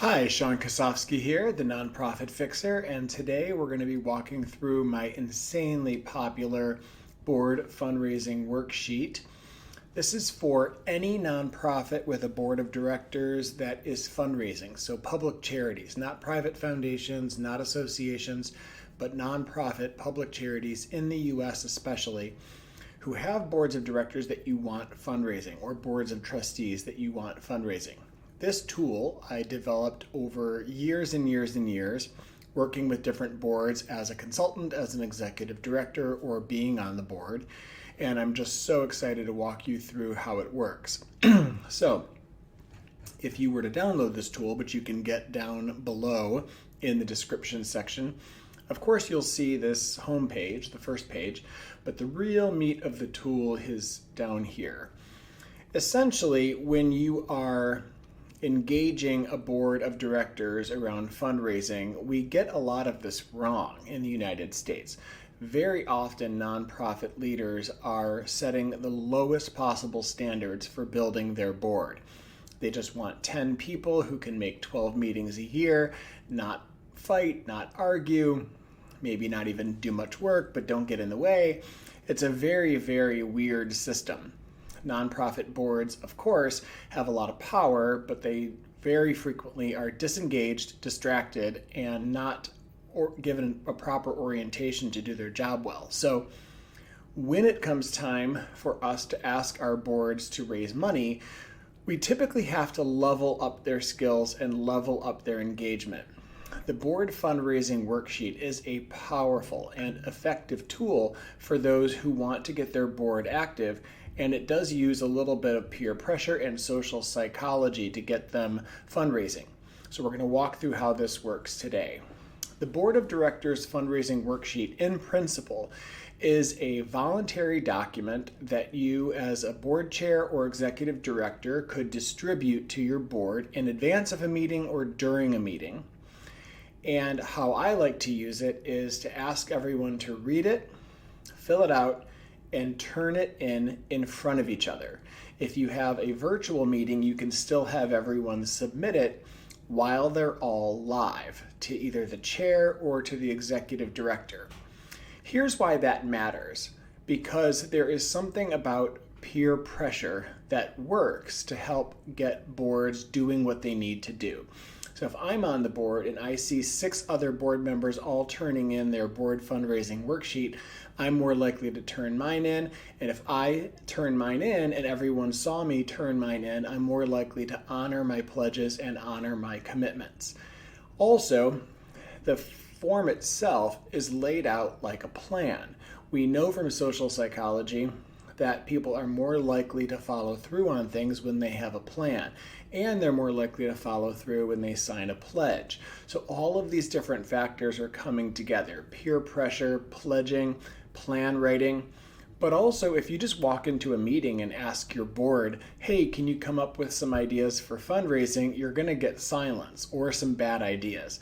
Hi, Sean Kosofsky here, the Nonprofit Fixer, and today we're going to be walking through my insanely popular board fundraising worksheet. This is for any nonprofit with a board of directors that is fundraising, so public charities, not private foundations, not associations, but nonprofit public charities in the US especially, who have boards of directors that you want fundraising or boards of trustees that you want fundraising. This tool I developed over years and years and years, working with different boards as a consultant, as an executive director, or being on the board. And I'm just so excited to walk you through how it works. So, if you were to download this tool, which you can get down below in the description section, of course you'll see this home page, the first page, but the real meat of the tool is down here. Essentially, when you are engaging a board of directors around fundraising, we get a lot of this wrong in the United States. Very often, nonprofit leaders are setting the lowest possible standards for building their board. They just want 10 people who can make 12 meetings a year, not fight, not argue, maybe not even do much work, but don't get in the way. It's a very, very weird system. Nonprofit boards, of course, have a lot of power, but they very frequently are disengaged, distracted, and not given a proper orientation to do their job well. So when it comes time for us to ask our boards to raise money, we typically have to level up their skills and level up their engagement. The board fundraising worksheet is a powerful and effective tool for those who want to get their board active, and it does use a little bit of peer pressure and social psychology to get them fundraising. So we're going to walk through how this works today. The Board of Directors fundraising worksheet, in principle, is a voluntary document that you as a board chair or executive director could distribute to your board in advance of a meeting or during a meeting. And how I like to use it is to ask everyone to read it, fill it out, and turn it in front of each other. If you have a virtual meeting, you can still have everyone submit it while they're all live to either the chair or to the executive director. Here's why that matters, because there is something about peer pressure that works to help get boards doing what they need to do. So if I'm on the board and I see 6 other board members all turning in their board fundraising worksheet, I'm more likely to turn mine in. And if I turn mine in and everyone saw me turn mine in, I'm more likely to honor my pledges and honor my commitments. Also, the form itself is laid out like a plan. We know from social psychology that people are more likely to follow through on things when they have a plan, and they're more likely to follow through when they sign a pledge. So all of these different factors are coming together: peer pressure, pledging, plan writing. But also, if you just walk into a meeting and ask your board, hey, can you come up with some ideas for fundraising, you're going to get silence or some bad ideas.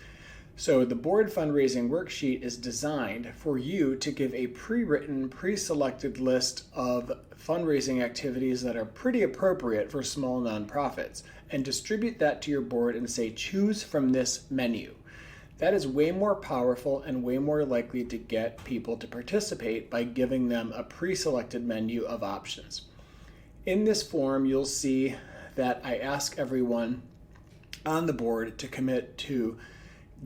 So the board fundraising worksheet is designed for you to give a pre-written, pre-selected list of fundraising activities that are pretty appropriate for small nonprofits, and distribute that to your board and say, choose from this menu. That is way more powerful and way more likely to get people to participate by giving them a pre-selected menu of options. In this form, you'll see that I ask everyone on the board to commit to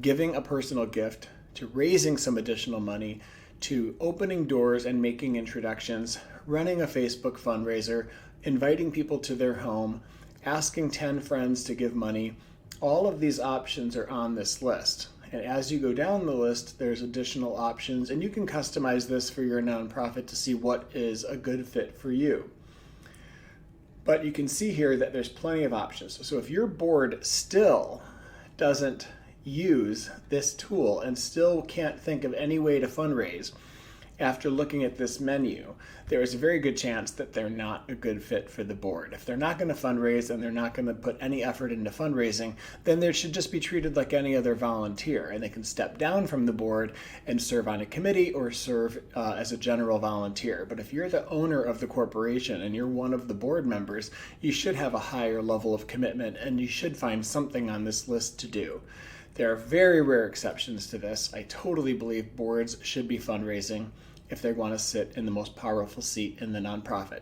giving a personal gift, to raising some additional money, to opening doors and making introductions, running a Facebook fundraiser, inviting people to their home, asking 10 friends to give money. All of these options are on this list. And as you go down the list, there's additional options, and you can customize this for your nonprofit to see what is a good fit for you. But you can see here that there's plenty of options. So if your board still doesn't use this tool and still can't think of any way to fundraise, after looking at this menu, there is a very good chance that they're not a good fit for the board. If they're not going to fundraise and they're not going to put any effort into fundraising, then they should just be treated like any other volunteer, and they can step down from the board and serve on a committee or serve as a general volunteer. But if you're the owner of the corporation and you're one of the board members, you should have a higher level of commitment and you should find something on this list to do. There are very rare exceptions to this. I totally believe boards should be fundraising if they want to sit in the most powerful seat in the nonprofit.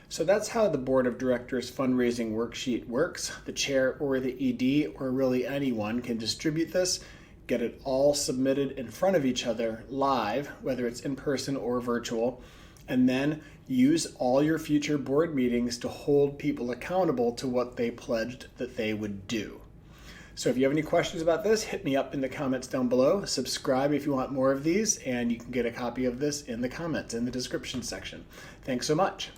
So that's how the Board of Directors fundraising worksheet works. The chair or the ED or really anyone can distribute this, get it all submitted in front of each other live, whether it's in person or virtual, and then use all your future board meetings to hold people accountable to what they pledged that they would do. So if you have any questions about this, hit me up in the comments down below. Subscribe if you want more of these, and you can get a copy of this in the comments in the description section. Thanks so much.